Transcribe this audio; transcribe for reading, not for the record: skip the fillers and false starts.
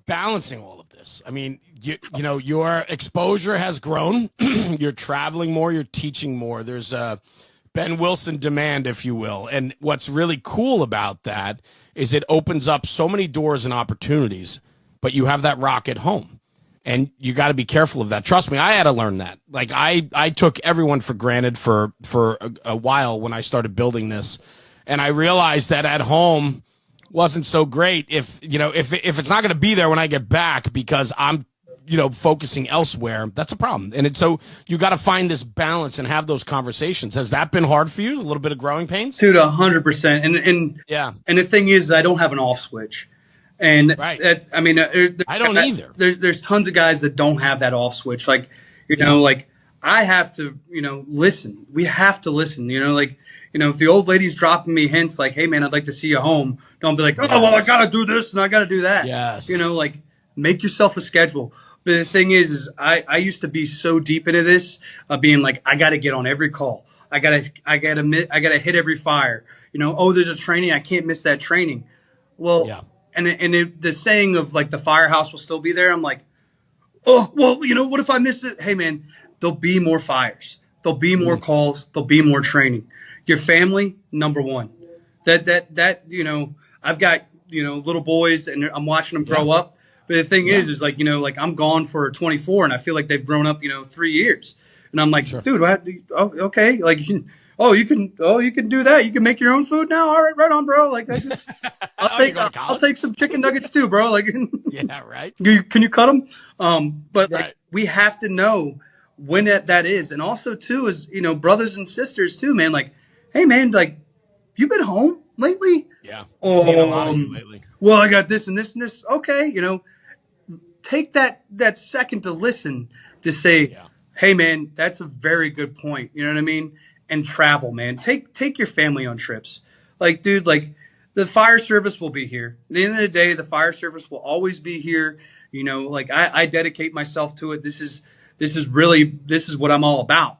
balancing all of this? I mean, you know, your exposure has grown. You're traveling more. You're teaching more. There's a Ben Wilson demand, if you will. And what's really cool about that is it opens up so many doors and opportunities, but you have that rock at home. And you got to be careful of that. Trust me, I had to learn that. Like I took everyone for granted for a while when I started building this. And I realized that at home wasn't so great if it's not going to be there when I get back because I'm, focusing elsewhere. That's a problem. And so you got to find this balance and have those conversations. Has that been hard for you? A little bit of growing pains? Dude, 100%. And yeah. And the thing is, I don't have an off switch. And right. I don't either. There's tons of guys that don't have that off switch. Like, like I have to, listen. We have to listen. If the old lady's dropping me hints like, "Hey, man, I'd like to see you home," don't be like, "Oh, well, I gotta do this and I gotta do that." Yes. Make yourself a schedule. But the thing is I used to be so deep into this, being like, I gotta get on every call. I gotta hit every fire. There's a training, I can't miss that training. Well. Yeah. And the saying of like the firehouse will still be there. I'm like, oh, well, what if I miss it? Hey, man, there'll be more fires. There'll be more calls. There'll be more training. Your family, number one. I've got, little boys and I'm watching them grow up. But the thing is like, I'm gone for 24 and I feel like they've grown up, 3 years. And I'm like, dude, okay. Like, you can do that. You can make your own food now. All right, right on, bro. Like, I'll take some chicken nuggets too, bro. Like, yeah, right. Can you cut them? But right. Like, we have to know when that is. And also too is, brothers and sisters too, man. Like, hey man, like, you been home lately? Yeah. Seen a lot of you lately. Well, I got this and this and this. Okay. Take that second to listen to say, hey man, that's a very good point. You know what I mean? And travel, man. Take your family on trips. Like, dude, like the fire service will be here. At the end of the day, the fire service will always be here. Like I dedicate myself to it. This is what I'm all about.